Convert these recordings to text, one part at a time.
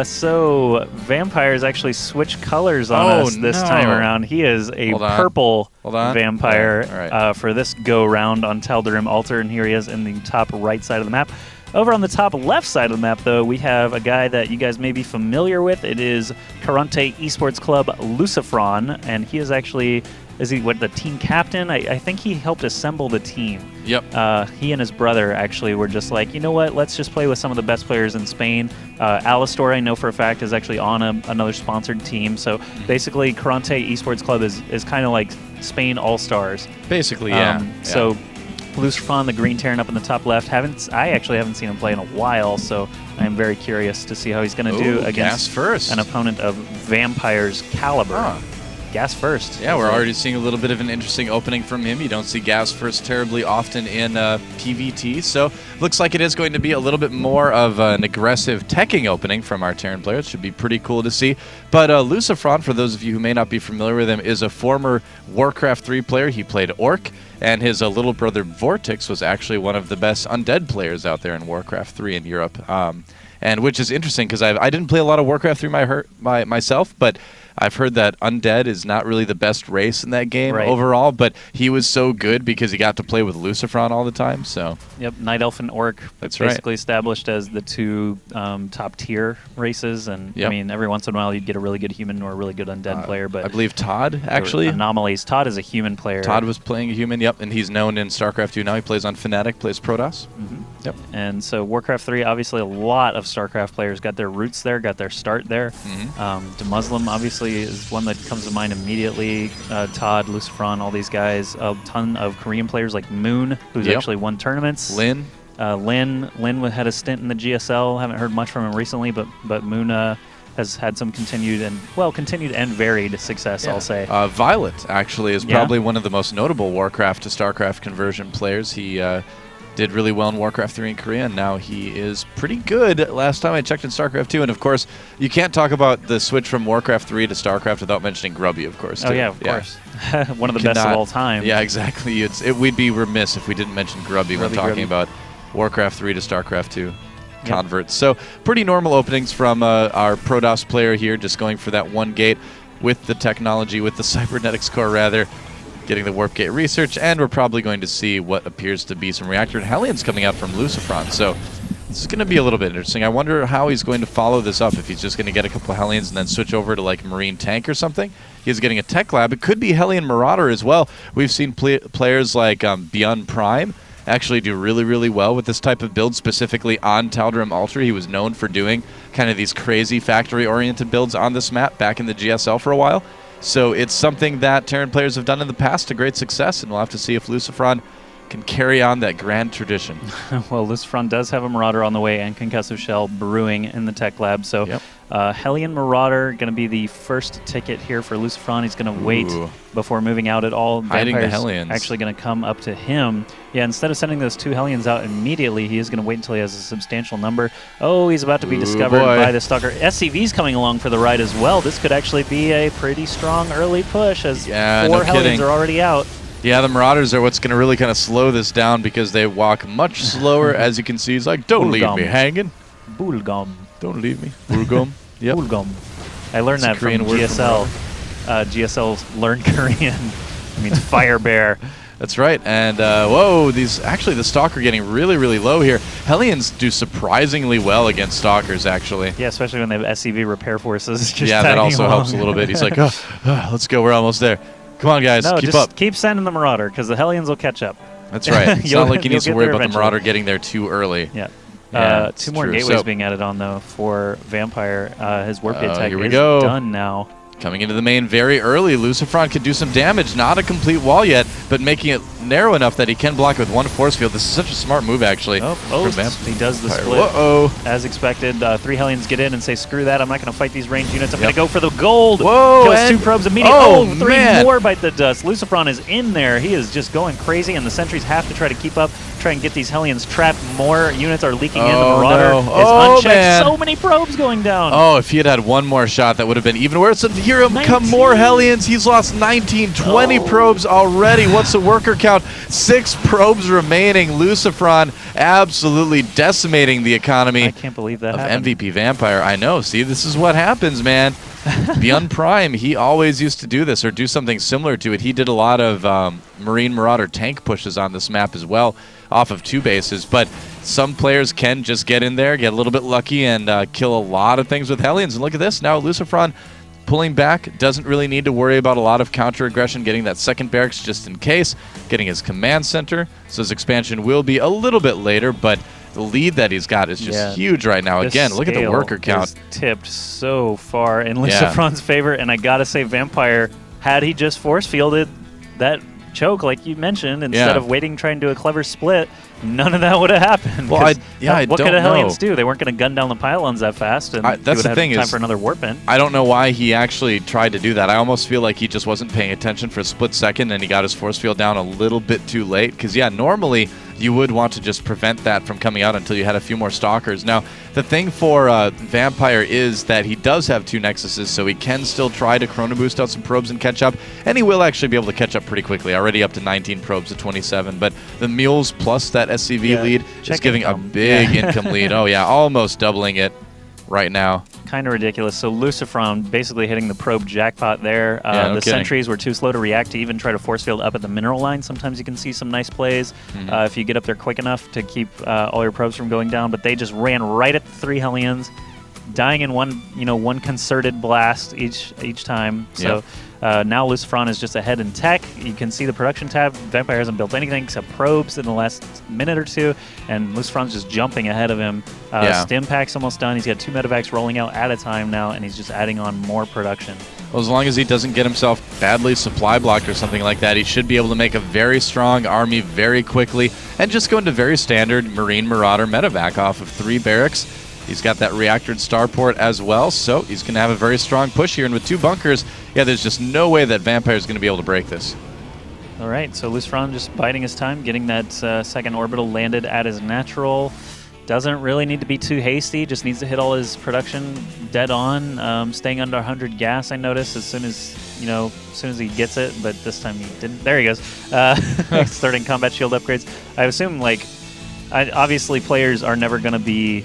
So Vampire's actually switched colors on us this time around. He is a purple Vampire for this go-round on Tal'Darim Altar, and here he is in the top right side of the map. Over on the top left side of the map, though, we have a guy that you guys may be familiar with. It is Karont3 Esports Club Lucifron, and he is actually... Is he the team captain? I think he helped assemble the team. Yep. He and his brother actually were just like, you know what? Let's just play with some of the best players in Spain. Alistor, I know for a fact, is actually on another sponsored team. So basically, Karont3 Esports Club is kind of like Spain All-Stars. Basically, yeah. So Lucifron, the green Terran up in the top left. I actually haven't seen him play in a while, so I'm very curious to see how he's going to do against an opponent of Vampire's caliber. Gas first. Yeah, we're already seeing a little bit of an interesting opening from him. You don't see gas first terribly often in PVT, so looks like it is going to be a little bit more of an aggressive teching opening from our Terran player. It should be pretty cool to see. But Lucifron, for those of you who may not be familiar with him, is a former Warcraft 3 player. He played Orc, and his little brother Vortex was actually one of the best undead players out there in Warcraft 3 in Europe. And which is interesting because I didn't play a lot of Warcraft 3 myself, but I've heard that Undead is not really the best race in that game overall, but he was so good because he got to play with Lucifron all the time. So yep, Night Elf and Orc. That's basically established as the two top tier races, and I mean every once in a while you'd get a really good human or a really good Undead player. But I believe Todd actually anomalies. Todd is a human player. Todd was playing a human, and he's known in StarCraft 2 now. He plays on Fnatic, plays Protoss. Yep. And so Warcraft 3, obviously a lot of StarCraft players got their roots there, got their start there. The Muslim obviously is one that comes to mind immediately. Todd, Lucifron, all these guys. A ton of Korean players like Moon, who's actually won tournaments. Lin had a stint in the GSL. Haven't heard much from him recently, but Moon has had some continued and varied success, I'll say. Violet actually is probably one of the most notable Warcraft to StarCraft conversion players. He did really well in Warcraft 3 in Korea, and now he is pretty good. Last time I checked in StarCraft 2, and of course, you can't talk about the switch from Warcraft 3 to StarCraft without mentioning Grubby, of course. Too. Oh yeah, of course. One of the best of all time. Yeah, exactly. We'd be remiss if we didn't mention Grubby when talking about Warcraft 3 to StarCraft 2 converts. So pretty normal openings from our Protoss player here, just going for that one gate with the technology, with the cybernetics core rather. Getting the warp gate research, and we're probably going to see what appears to be some reactor and Hellions coming out from Lucifron. So this is going to be a little bit interesting. I wonder how he's going to follow this up, if he's just going to get a couple of Hellions and then switch over to like Marine Tank or something. He's getting a Tech Lab. It could be Hellion Marauder as well. We've seen players like Beyond Prime actually do really, really well with this type of build, specifically on Tal'Darim Altar. He was known for doing kind of these crazy factory-oriented builds on this map back in the GSL for a while. So it's something that Terran players have done in the past to great success, and we'll have to see if Lucifron can carry on that grand tradition. Well, Lucifron does have a Marauder on the way and Concussive Shell brewing in the Tech Lab. So Hellion Marauder going to be the first ticket here for Lucifron. He's going to wait before moving out at all. Hiding the Vampire's Hellions. Actually going to come up to him. Yeah, instead of sending those two Hellions out immediately, he is going to wait until he has a substantial number. Oh, he's about to be discovered by the Stalker. SCV's coming along for the ride as well. This could actually be a pretty strong early push, as 4 Hellions are already out. Yeah, the Marauders are what's going to really kind of slow this down, because they walk much slower. As you can see, he's like, don't leave me hanging. Bulgum. Don't leave me. Bulgum. Yep. Bulgum. I learned that from GSL. GSL learned Korean. It means fire bear. That's right. And, whoa, actually the Stalker getting really, really low here. Hellions do surprisingly well against Stalkers, actually. Yeah, especially when they have SCV repair forces. Just that also helps a little bit. He's like, let's go. We're almost there. Come on, guys. Keep up. Keep sending the Marauder, because the Hellions will catch up. That's right. It's not like he needs to worry about the Marauder getting there too early. Yeah. 2 more gateways being added on, though, for Vampire. His warp gate tech is done now. Coming into the main very early, Lucifron could do some damage. Not a complete wall yet, but making it narrow enough that he can block with 1 force field. This is such a smart move, actually. He does the split. As expected, 3 Hellions get in and say, screw that, I'm not going to fight these ranged units. I'm going to go for the gold. Kills 2 probes immediately. 3 more bite the dust. Lucifron is in there. He is just going crazy, and the sentries have to try to keep up, try and get these Hellions trapped. More units are leaking in. The Marauder is unchecked. Man. So many probes going down. If he had had 1 more shot, that would have been even worse. And hear him 19. come. More Hellions. He's lost 19, 20 probes already. What's the worker count? 6 probes remaining. Lucifron absolutely decimating the economy. I can't believe that of happened. MVP.Vampire. I know. See, this is what happens, man. Beyond Prime, he always used to do this or do something similar to it. He did a lot of Marine Marauder tank pushes on this map as well, off of 2 bases. But some players can just get in there, get a little bit lucky, and kill a lot of things with Hellions. And look at this. Now Lucifron pulling back, doesn't really need to worry about a lot of counter aggression, getting that second barracks just in case, getting his command center. So his expansion will be a little bit later, but the lead that he's got is just huge right now. Again, look at the worker count. Tipped so far in Lucifron's favor, and I gotta say, Vampire, had he just force fielded that choke like you mentioned, instead of waiting, trying to do a clever split, none of that would have happened. Well, what could a Hellions do? They weren't going to gun down the pylons that fast, and that's the thing, time for another warp in. I don't know why he actually tried to do that. I almost feel like he just wasn't paying attention for a split second, and he got his force field down a little bit too late. Because normally you would want to just prevent that from coming out until you had a few more stalkers. Now, the thing for Vampire is that he does have 2 Nexuses, so he can still try to Chrono Boost out some probes and catch up, and he will actually be able to catch up pretty quickly, already up to 19 probes to 27. But the Mules plus that SCV lead is giving a big income lead. Oh, yeah, almost doubling it right now. Kind of ridiculous. So Lucifron basically hitting the probe jackpot there. The sentries were too slow to react to even try to force field up at the mineral line. Sometimes you can see some nice plays if you get up there quick enough to keep all your probes from going down. But they just ran right at the 3 Hellions, dying in one concerted blast each time. So now Lucifron is just ahead in tech. You can see the production tab. Vampire hasn't built anything except probes in the last minute or 2, and Lucifron's just jumping ahead of him. Stim pack's almost done. He's got 2 medevacs rolling out at a time now, and he's just adding on more production. Well, as long as he doesn't get himself badly supply blocked or something like that, he should be able to make a very strong army very quickly and just go into very standard Marine Marauder medevac off of 3 barracks. He's got that reactored starport as well, so he's going to have a very strong push here. And with 2 bunkers, there's just no way that Vampire is going to be able to break this. All right, so Lucifron just biding his time, getting that second orbital landed at his natural. Doesn't really need to be too hasty, just needs to hit all his production dead on, staying under 100 gas, I noticed, as soon as he gets it, but this time he didn't. There he goes. Starting combat shield upgrades. I assume, obviously players are never going to be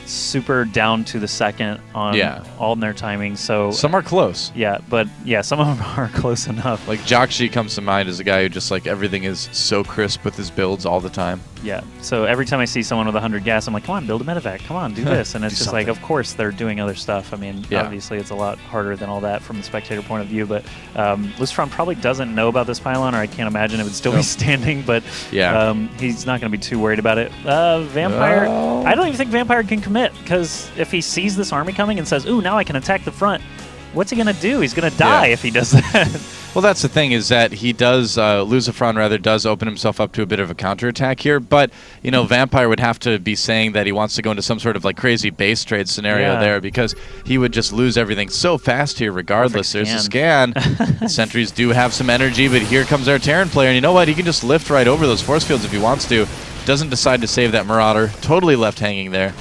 super down to the second on all in their timing, so some are close. But some of them are close enough. Like Jakshi comes to mind as a guy who just everything is so crisp with his builds all the time. So every time I see someone with 100 gas, I'm like, come on, build a medevac, come on, do this. And it's just like, of course they're doing other stuff. I mean, obviously it's a lot harder than all that from the spectator point of view, but Lucifron probably doesn't know about this pylon, or I can't imagine it would still be standing, but he's not going to be too worried about it. Vampire, I don't even think Vampire can commit, because if he sees this army coming and says, ooh, now I can attack the front, what's he going to do? He's going to die if he does that. Well, that's the thing, is that he does, Lucifron rather, does open himself up to a bit of a counterattack here, but, Vampire would have to be saying that he wants to go into some sort of crazy base trade scenario there, because he would just lose everything so fast here regardless. There's a scan. Sentries do have some energy, but here comes our Terran player, and you know what? He can just lift right over those force fields if he wants to. Doesn't decide to save that Marauder. Totally left hanging there.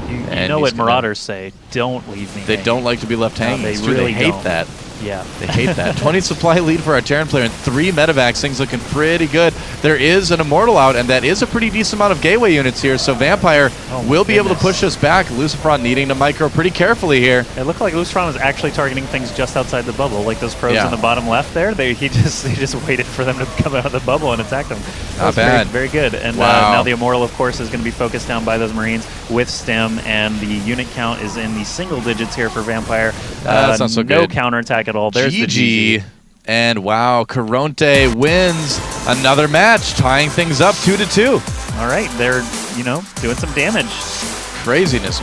You know what Marauders say, don't leave me hanging. Don't like to be left hanging. They really hate that. Yeah. They hate that. 20 supply lead for our Terran player and 3 medevacs. Things looking pretty good. There is an Immortal out, and that is a pretty decent amount of gateway units here, so Vampire will be able to push us back. Lucifron needing to micro pretty carefully here. It looked like Lucifron was actually targeting things just outside the bubble, like those probes in the bottom left there. He just waited for them to come out of the bubble and attack them. Not bad. Very good. And now the Immortal, of course, is going to be focused down by those Marines with Stim, and the unit count is in the single digits here for Vampire. That's not so good. No counterattack at all. There's the GG. And wow, Karont3 wins another match, tying things up 2-2. All right, they're, doing some damage. Craziness.